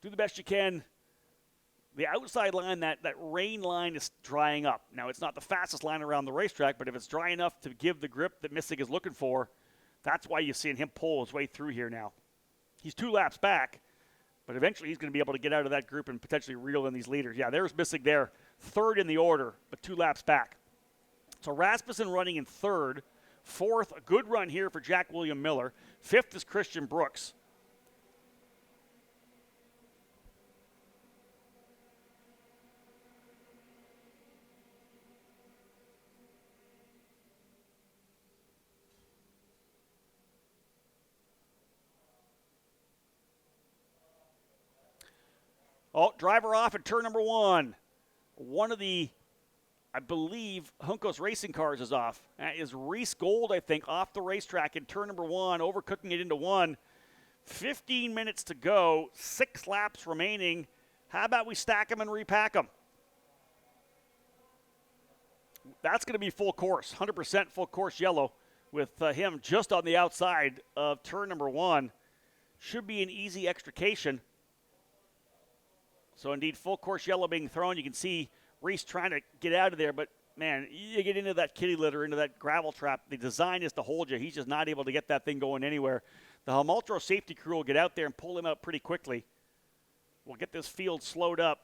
Do the best you can. The outside line, that rain line is drying up. Now, it's not the fastest line around the racetrack, but if it's dry enough to give the grip that Missig is looking for, that's why you're seeing him pull his way through here now. He's 2 laps back, but eventually he's going to be able to get out of that group and potentially reel in these leaders. Yeah, there's Missig there, 3rd in the order, but 2 laps back. So Rasmussen running in 3rd. 4th, a good run here for Jack William Miller. 5th is Christian Brooks. Oh, driver off at turn number 1. One of the, I believe, Juncos racing cars is off. That is Reese Gold, I think, off the racetrack in turn number 1, overcooking it into 1. 15 minutes to go, 6 laps remaining. How about we stack them and repack them? That's going to be full course, 100% full course yellow with him just on the outside of turn number 1. Should be an easy extrication. So, indeed, full course yellow being thrown. You can see Reese trying to get out of there, but, man, you get into that kitty litter, into that gravel trap. The design is to hold you. He's just not able to get that thing going anywhere. The Helmultro safety crew will get out there and pull him out pretty quickly. We'll get this field slowed up.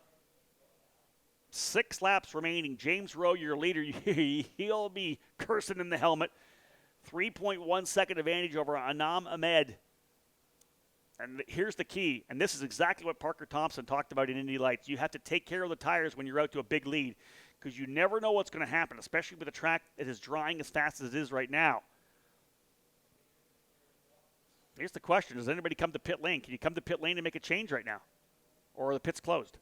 6 laps remaining. James Rowe, your leader, he'll be cursing in the helmet. 3.1 second advantage over Anam Ahmed. And here's the key, and this is exactly what Parker Thompson talked about in Indy Lights. You have to take care of the tires when you're out to a big lead because you never know what's going to happen, especially with a track that is drying as fast as it is right now. Here's the question. Does anybody come to pit lane? Can you come to pit lane and make a change right now? Or are the pits closed?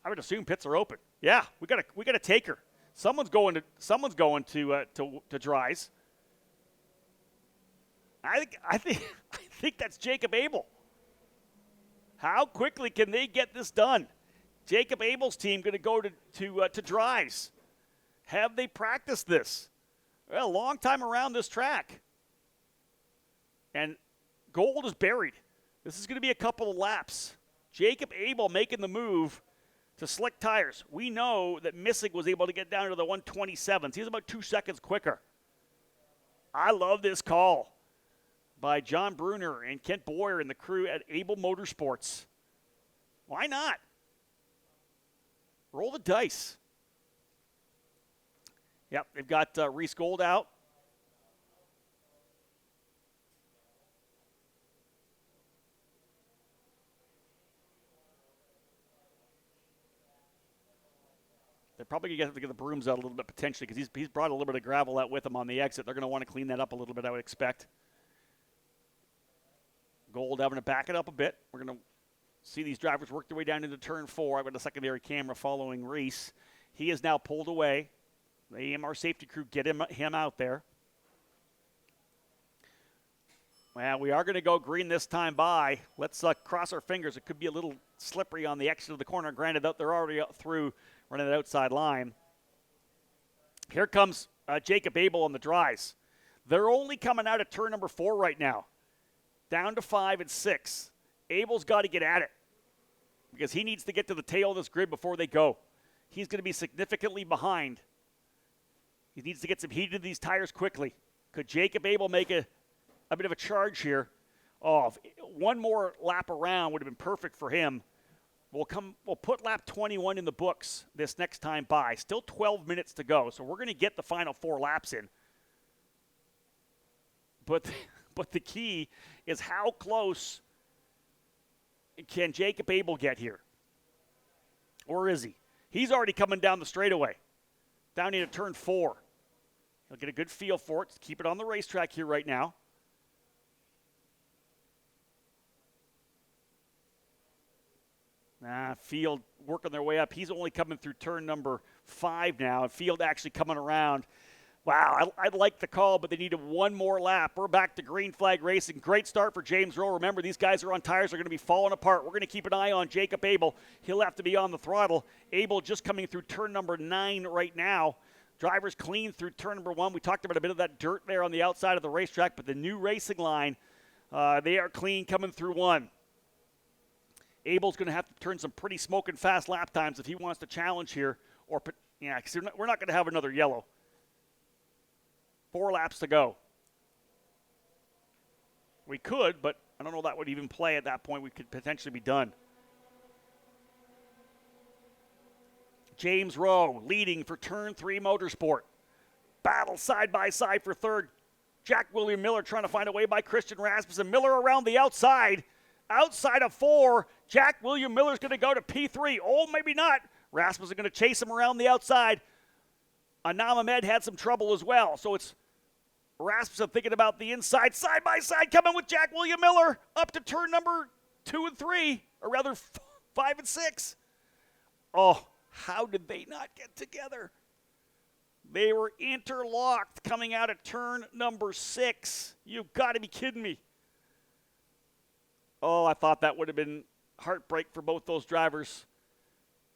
I would assume pits are open. Yeah, we got a taker. Someone's going to dries. I think that's Jacob Abel. How quickly can they get this done? Jacob Abel's team going to go to Dries. Have they practiced this? Well, a long time around this track. And gold is buried. This is going to be a couple of laps. Jacob Abel making the move to slick tires. We know that Missig was able to get down to the 127s. He's about 2 seconds quicker. I love this call by John Bruner and Kent Boyer and the crew at Abel Motorsports. Why not? Roll the dice. Yep, they've got Reese Gold out. They're probably going to have to get the brooms out a little bit potentially because he's brought a little bit of gravel out with him on the exit. They're going to want to clean that up a little bit, I would expect. Gold having to back it up a bit. We're going to see these drivers work their way down into turn 4. I've got a secondary camera following Reese. He is now pulled away. The AMR safety crew get him out there. Well, we are going to go green this time by. Let's cross our fingers. It could be a little slippery on the exit of the corner. Granted, they're already up through running that outside line. Here comes Jacob Abel on the Dries. They're only coming out of turn number 4 right now. Down to 5 and 6. Abel's got to get at it because he needs to get to the tail of this grid before they go. He's going to be significantly behind. He needs to get some heat into these tires quickly. Could Jacob Abel make a bit of a charge here? Oh, one more lap around would have been perfect for him. We'll put lap 21 in the books this next time by. Still 12 minutes to go, so we're going to get the final 4 laps in. But the key is how close can Jacob Abel get here? Or is he? He's already coming down the straightaway, down into turn 4. He'll get a good feel for it. Keep it on the racetrack here right now. Field working their way up. He's only coming through turn number 5 now. And Field actually coming around. Wow, I like the call, but they needed one more lap. We're back to green flag racing. Great start for James Rowe. Remember, these guys are on tires that are going to be falling apart. We're going to keep an eye on Jacob Abel. He'll have to be on the throttle. Abel just coming through turn number 9 right now. Drivers clean through turn number 1. We talked about a bit of that dirt there on the outside of the racetrack, but the new racing line, they are clean coming through 1. Abel's going to have to turn some pretty smoking fast lap times if he wants to challenge here. Because we're not going to have another yellow. 4 laps to go. We could, but I don't know that would even play at that point. We could potentially be done. James Rowe leading for turn 3 Motorsport. Battle side by side for third. Jack William Miller trying to find a way by Christian Rasmussen. Miller around the outside. Outside of 4, Jack William Miller's going to go to P3. Oh, maybe not. Rasmussen going to chase him around the outside. Anam Ahmed had some trouble as well. So it's Rasmussen thinking about the inside, side by side, coming with Jack William Miller up to turn number 2 and 3, or rather 5 and 6. Oh, how did they not get together? They were interlocked coming out of turn number 6. You've got to be kidding me. Oh, I thought that would have been heartbreak for both those drivers.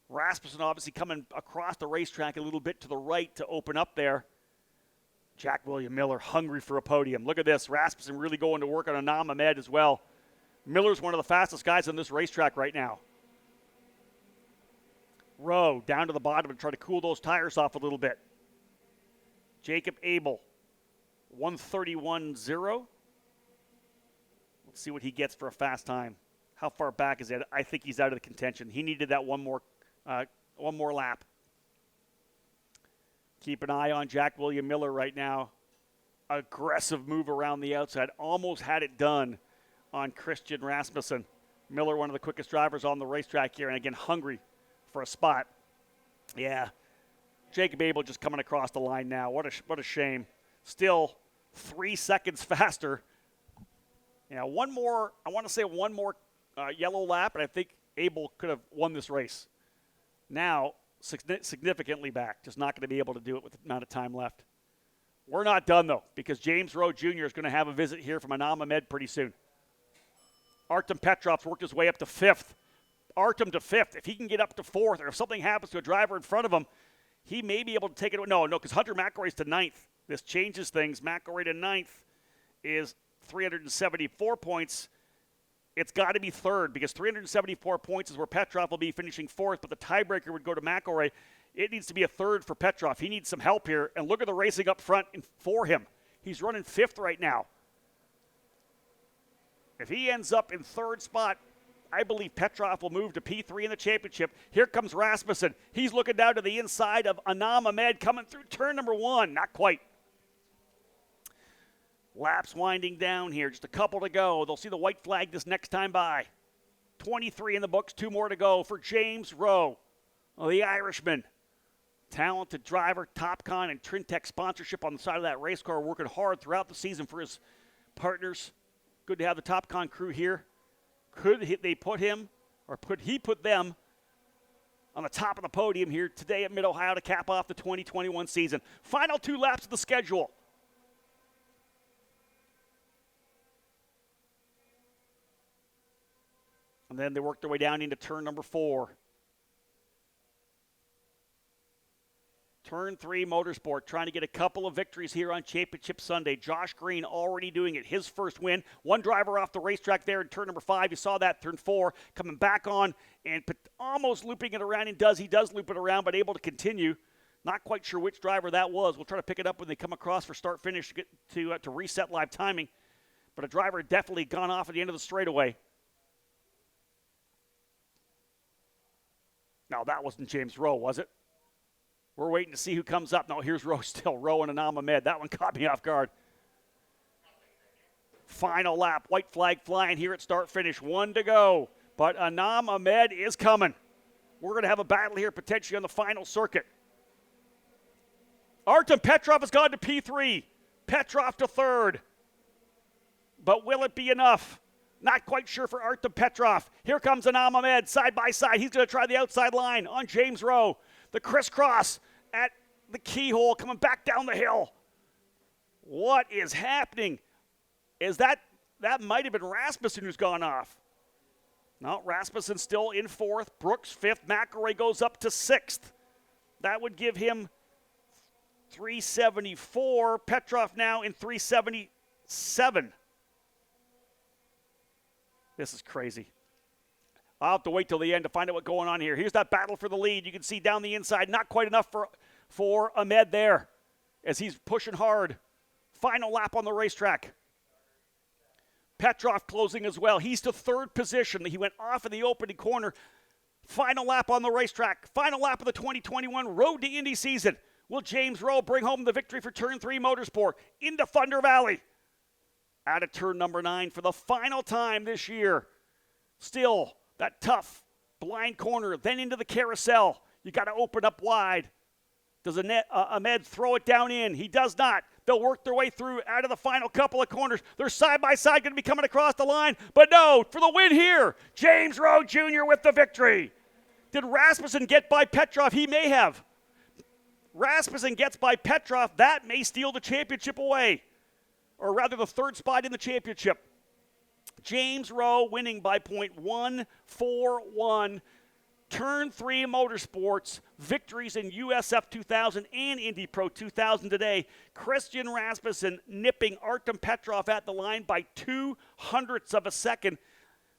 Rasmussen obviously coming across the racetrack a little bit to the right to open up there. Jack William Miller hungry for a podium. Look at this. Rasmussen really going to work on Anam Ahmed as well. Miller's one of the fastest guys on this racetrack right now. Rowe down to the bottom and try to cool those tires off a little bit. Jacob Abel, 131.0. Let's see what he gets for a fast time. How far back is it? I think he's out of the contention. He needed that one more lap. Keep an eye on Jack William Miller right now. Aggressive move around the outside. Almost had it done on Christian Rasmussen. Miller, one of the quickest drivers on the racetrack here, and again, hungry for a spot. Yeah. Jacob Abel just coming across the line now. What a shame. Still 3 seconds faster. Yeah, one more yellow lap, and I think Abel could have won this race. Now, significantly back. Just not going to be able to do it with the amount of time left. We're not done, though, because James Rowe Jr. is going to have a visit here from Anam Ahmed pretty soon. Artem Petrov's worked his way up to 5th. Artem to 5th. If he can get up to 4th, or if something happens to a driver in front of him, he may be able to take it. No, because Hunter McElroy's to 9th. This changes things. McElroy to 9th is 374 points. It's got to be 3rd because 374 points is where Petrov will be finishing 4th, but the tiebreaker would go to McElroy. It needs to be a 3rd for Petrov. He needs some help here, and look at the racing up front for him. He's running 5th right now. If he ends up in 3rd spot, I believe Petrov will move to P3 in the championship. Here comes Rasmussen. He's looking down to the inside of Anam Ahmed coming through turn number 1. Not quite. Laps winding down here. Just a couple to go. They'll see the white flag this next time by. 23 in the books. 2 more to go for James Rowe, the Irishman. Talented driver, TopCon and Trintec sponsorship on the side of that race car, working hard throughout the season for his partners. Good to have the TopCon crew here. Could they put him, or could he put them on the top of the podium here today at Mid-Ohio to cap off the 2021 season? Final 2 laps of the schedule. And then they work their way down into turn number 4. Turn 3 Motorsport trying to get a couple of victories here on Championship Sunday. Josh Green already doing it. His first win. One driver off the racetrack there in turn number 5. You saw that. Turn 4 coming back on and almost looping it around. He does loop it around, but able to continue. Not quite sure which driver that was. We'll try to pick it up when they come across for start-finish to get to reset live timing. But a driver definitely gone off at the end of the straightaway. No, that wasn't James Rowe, was it? We're waiting to see who comes up. No, here's Rowe still. Rowe and Anam Ahmed. That one caught me off guard. Final lap. White flag flying here at start-finish. 1 to go. But Anam Ahmed is coming. We're going to have a battle here potentially on the final circuit. Artem Petrov has gone to P3. Petrov to 3rd. But will it be enough? Not quite sure for Artem Petrov. Here comes Anam Ahmed side by side. He's going to try the outside line on James Rowe. The crisscross at the keyhole coming back down the hill. What is happening? Is that might have been Rasmussen who's gone off. No, Rasmussen still in 4th. Brooks 5th. McElroy goes up to 6th. That would give him 374. Petrov now in 377. This is crazy. I'll have to wait till the end to find out what's going on here. Here's that battle for the lead. You can see down the inside, not quite enough for Ahmed there as he's pushing hard. Final lap on the racetrack. Petrov closing as well. He's to 3rd position. He went off in the opening corner. Final lap on the racetrack. Final lap of the 2021 Road to Indy season. Will James Rowe bring home the victory for Turn 3 Motorsport into Thunder Valley? Out of turn number 9 for the final time this year. Still, that tough blind corner, then into the carousel. You got to open up wide. Does Ahmed throw it down in? He does not. They'll work their way through out of the final couple of corners. They're side by side going to be coming across the line. But no, for the win here, James Rowe Jr. with the victory. Did Rasmussen get by Petrov? He may have. Rasmussen gets by Petrov. That may steal the championship away. Or rather the 3rd spot in the championship. James Rowe winning by .141. Turn 3 Motorsports, victories in USF 2000 and Indy Pro 2000 today. Christian Rasmussen nipping Artem Petrov at the line by 0.02 of a second.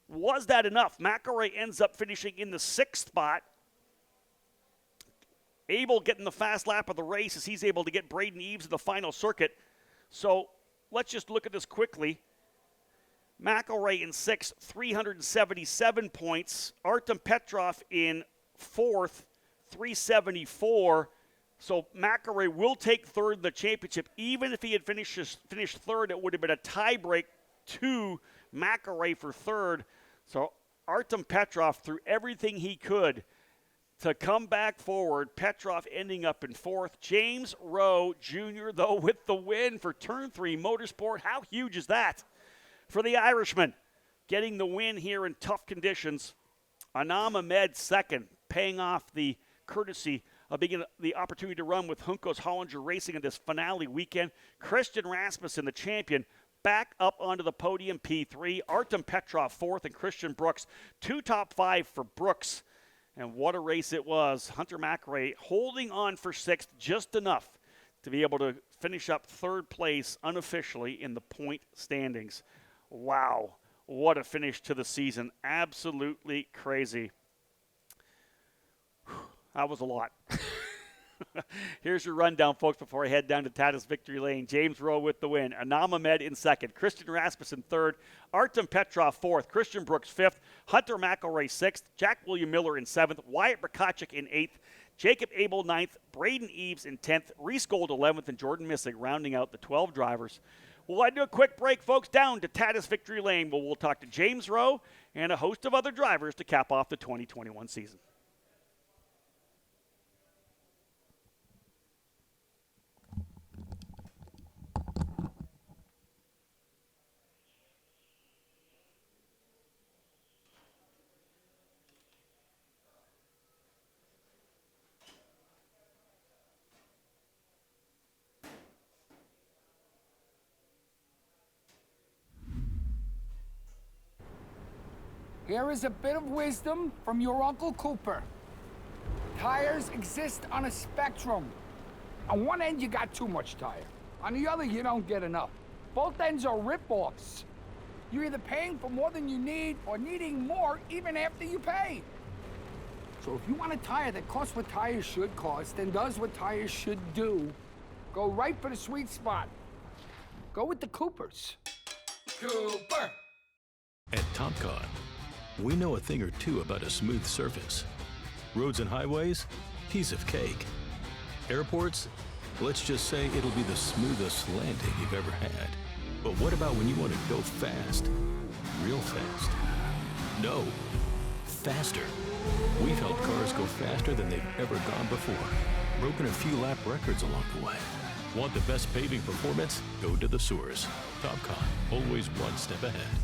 Was that enough? McElroy ends up finishing in the 6th spot. Abel getting the fast lap of the race as he's able to get Braden Eves in the final circuit. So let's just look at this quickly. McElroy in 6th, 377 points. Artem Petrov in 4th, 374. So McElroy will take 3rd in the championship. Even if he had finished 3rd, it would have been a tiebreak to McElroy for 3rd. So Artem Petrov threw everything he could to come back forward. Petrov ending up in 4th. James Rowe Jr., though, with the win for Turn 3 Motorsport. How huge is that for the Irishman? Getting the win here in tough conditions. Anam Ahmed 2nd, paying off the courtesy of being the opportunity to run with Juncos Hollinger Racing in this finale weekend. Christian Rasmussen, the champion, back up onto the podium, P3. Artem Petrov, 4th, and Christian Brooks, 2 top 5 for Brooks. And what a race it was. Hunter McElroy holding on for 6th, just enough to be able to finish up 3rd place unofficially in the point standings. Wow, what a finish to the season. Absolutely crazy. That was a lot. Here's your rundown, folks, before I head down to Tatis Victory Lane. James Rowe with the win. Anam Ahmed in 2nd. Christian Rasmussen 3rd. Artem Petrov 4th. Christian Brooks 5th. Hunter McElroy 6th. Jack William Miller in 7th. Wyatt Brakacic in 8th. Jacob Abel 9th. Braden Eves in 10th. Reese Gold 11th. And Jordan Missig rounding out the 12 drivers. Well, I do a quick break, folks, down to Tatis Victory Lane, where we'll talk to James Rowe and a host of other drivers to cap off the 2021 season.
Here is a bit of wisdom from your Uncle Cooper. Tires exist on a spectrum. On one end, you got too much tire. On the other, you don't get enough. Both ends are rip-offs. You're either paying for more than you need or needing more even after you pay. So if you want a tire that costs what tires should cost and does what tires should do, go right for the sweet spot. Go with the Coopers. Cooper!
At TopCon, we know a thing or two about a smooth surface. Roads and highways, piece of cake. Airports, let's just say it'll be the smoothest landing you've ever had. But what about when you want to go fast? Real fast. No, faster. We've helped cars go faster than they've ever gone before. Broken a few lap records along the way. Want the best paving performance? Go to the source. TopCon, always one step ahead.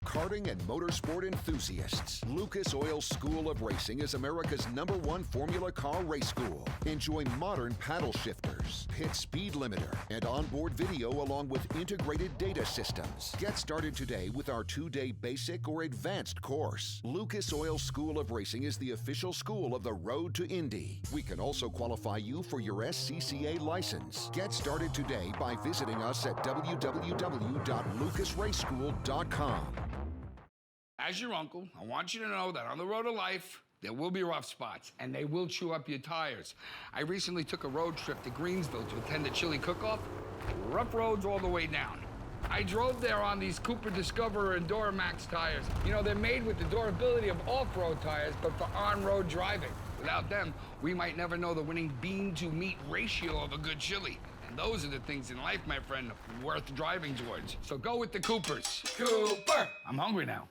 Karting and motorsport enthusiasts, Lucas Oil School of Racing is America's #1 Formula Car race school. Enjoy modern paddle shifters, pit speed limiter, and onboard video along with integrated data systems. Get started today with our 2-day basic or advanced course. Lucas Oil School of Racing is the official school of the Road to Indy. We can also qualify you for your SCCA license. Get started today by visiting us at www.lucasraceschool.com.
As your uncle, I want you to know that on the road to life, there will be rough spots, and they will chew up your tires. I recently took a road trip to Greensville to attend a chili cook-off. Rough roads all the way down. I drove there on these Cooper Discoverer and Duramax tires. You know, they're made with the durability of off-road tires, but for on-road driving. Without them, we might never know the winning bean-to-meat ratio of a good chili. And those are the things in life, my friend, worth driving towards. So go with the Coopers. Cooper! I'm hungry now.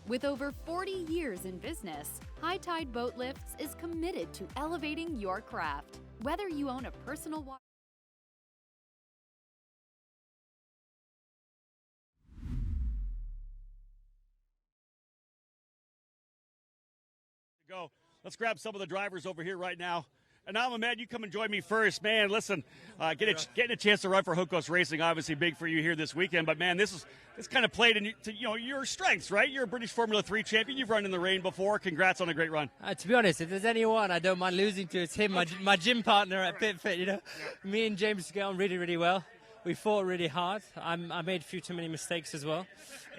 With over 40 years in business, High Tide Boat Lifts is committed to elevating your craft. Whether you own a personal water
go. Let's grab some of the drivers over here right now. Anam Ahmed, you come and join me first. Man, listen, getting a chance to run for Hokos Racing, obviously big for you here this weekend. But, man, this kind of played into your strengths, right? You're a British Formula 3 champion. You've run in the rain before. Congrats on a great run.
To be honest, if there's anyone I don't mind losing to, it's him, my gym partner at PitFit. Me and James get on really, really well. We fought really hard. I made a few too many mistakes as well.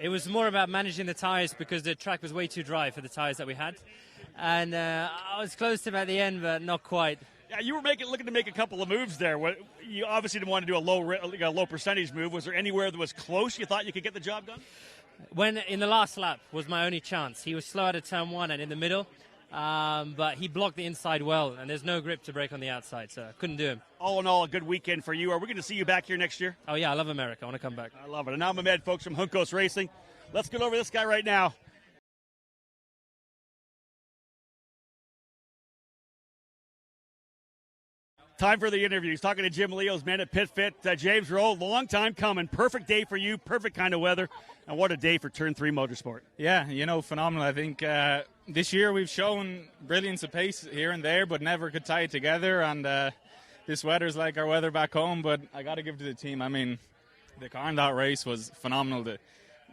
It was more about managing the tyres because the track was way too dry for the tyres that we had. And I was close to him at the end, but not quite.
Yeah, you were looking to make a couple of moves there. You obviously didn't want to do a low percentage move. Was there anywhere that was close you thought you could get the job done?
When in the last lap was my only chance. He was slow out of turn 1 and in the middle. But he blocked the inside well, and there's no grip to break on the outside, so couldn't do him.
All in all, a good weekend for you. Are we going to see you back here next year?
Oh, yeah, I love America. I want to come back.
I love it. And now I'm Ahmed, folks, from Juncos Racing. Let's get over this guy right now. Time for the interview. He's talking to Jim Leo's men at Pit Fit. James Rowe, long time coming. Perfect day for you, perfect kind of weather. And what a day for Turn 3 Motorsport.
Yeah, phenomenal. I think this year we've shown brilliance of pace here and there, but never could tie it together. And this weather's like our weather back home, but I got to give it to the team. I mean, the car in that race was phenomenal. The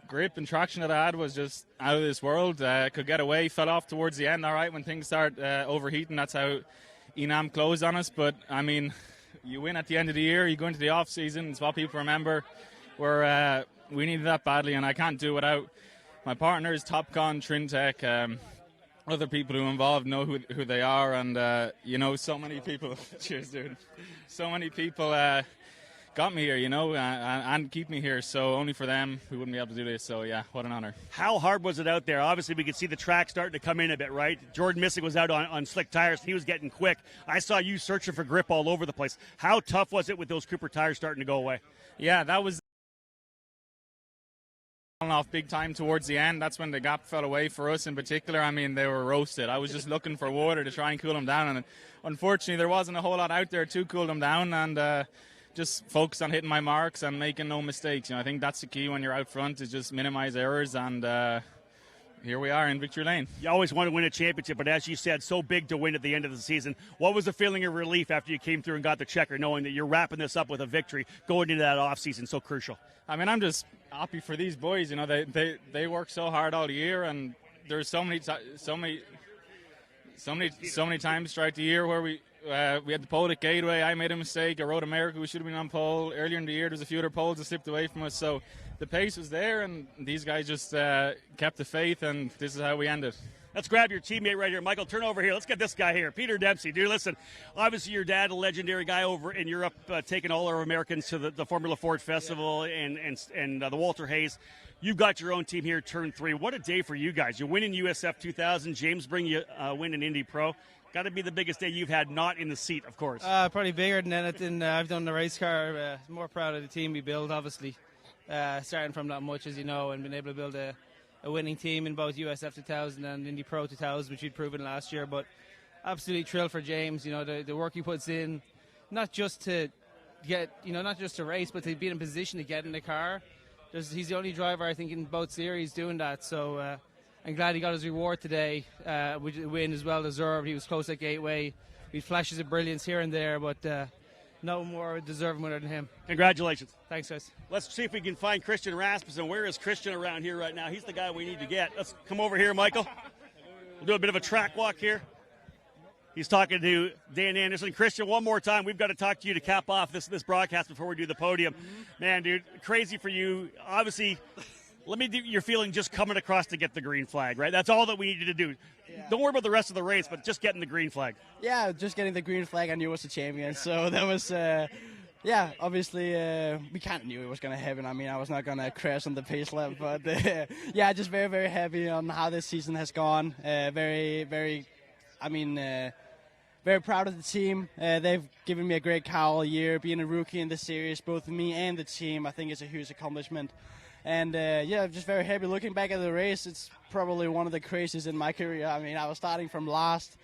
grip and traction that I had was just out of this world. Could get away, fell off towards the end, all right, when things start overheating. That's how Enam closed on us, but I mean, you win at the end of the year, you go into the off season, it's what people remember. We needed that badly, and I can't do without my partners, Topcon, Trintech, other people who are involved know who they are, and so many people. Cheers, dude. So many people got me here, and keep me here. So only for them, we wouldn't be able to do this. So yeah, what an honor.
How hard was it out there? Obviously, we could see the track starting to come in a bit, right? Jordan Missick was out on slick tires. He was getting quick. I saw you searching for grip all over the place. How tough was it with those Cooper tires starting to go away?
Yeah, that was off big time towards the end. That's when the gap fell away for us in particular. I mean, they were roasted. I was just looking for water to try and cool them down, and unfortunately, there wasn't a whole lot out there to cool them down, and just focus on hitting my marks and making no mistakes. I think that's the key when you're out front, is just minimize errors, and here we are in victory lane.
You always want to win a championship, but as you said, so big to win at the end of the season. What was the feeling of relief after you came through and got the checker, knowing that you're wrapping this up with a victory going into that offseason so crucial?
I mean, I'm just happy for these boys. They work so hard all year, and there's so many times throughout the year where we had the pole at Gateway. I made a mistake. I rode America. We should have been on pole. Earlier in the year, there's a few other poles that slipped away from us. So the pace was there, and these guys just kept the faith, and this is how we ended.
Let's grab your teammate right here. Michael, turn over here. Let's get this guy here. Peter Dempsey. Dude, listen, obviously your dad, a legendary guy over in Europe, taking all our Americans to the Formula Ford Festival and the Walter Hayes. You've got your own team here, Turn 3. What a day for you guys. You win in USF 2000. James bring you win in Indy Pro. Got to be the biggest day you've had, not in the seat, of course.
Probably bigger than anything I've done in the race car. More proud of the team we built, obviously. Starting from that much, as you know, and being able to build a winning team in both USF 2000 and Indy Pro 2000, which he'd proven last year. But absolutely thrilled for James. The work he puts in, not just to get, not just to race, but to be in a position to get in the car. He's the only driver, I think, in both series doing that. So I'm glad he got his reward today. Which the win is well deserved. He was close at Gateway. He had flashes of brilliance here and there, but no more deserving winner than him.
Congratulations.
Thanks, guys.
Let's see if we can find Christian Rasmussen. Where is Christian around here right now? He's the guy we need to get. Let's come over here, Michael. We'll do a bit of a track walk here. He's talking to Dan Anderson. Christian, one more time, we've got to talk to you to cap off this broadcast before we do the podium. Man, dude, crazy for you. Obviously, let me do your feeling just coming across to get the green flag, right? That's all that we needed to do. Yeah. Don't worry about the rest of the race, but just getting the green flag.
Yeah, just getting the green flag, I knew I was the champion. So that was, obviously we kind of knew it was going to happen. I mean, I was not going to crash on the pace lap, but just very, very happy on how this season has gone. Very, very proud of the team. They've given me a great car all year. Being a rookie in the series, both me and the team, I think it's a huge accomplishment. And, just very happy. Looking back at the race, it's probably one of the craziest in my career. I mean, I was starting from last,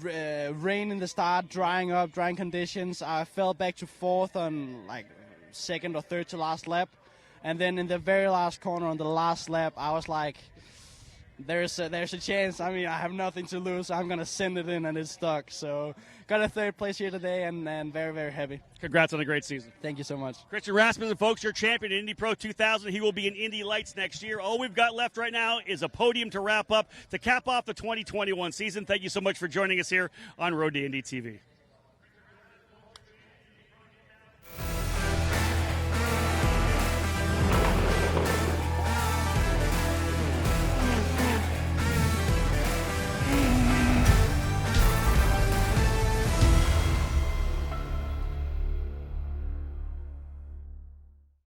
rain in the start, drying conditions. I fell back to fourth on, second or third to last lap. And then in the very last corner on the last lap, I was like, there's a chance. I mean, I have nothing to lose. I'm going to send it in, and it's stuck. So got a third place here today, and very, very happy.
Congrats on a great season.
Thank you so much.
Christian Rasmussen, folks, your champion in Indy Pro 2000. He will be in Indy Lights next year. All we've got left right now is a podium to wrap up, to cap off the 2021 season. Thank you so much for joining us here on Road to Indy TV.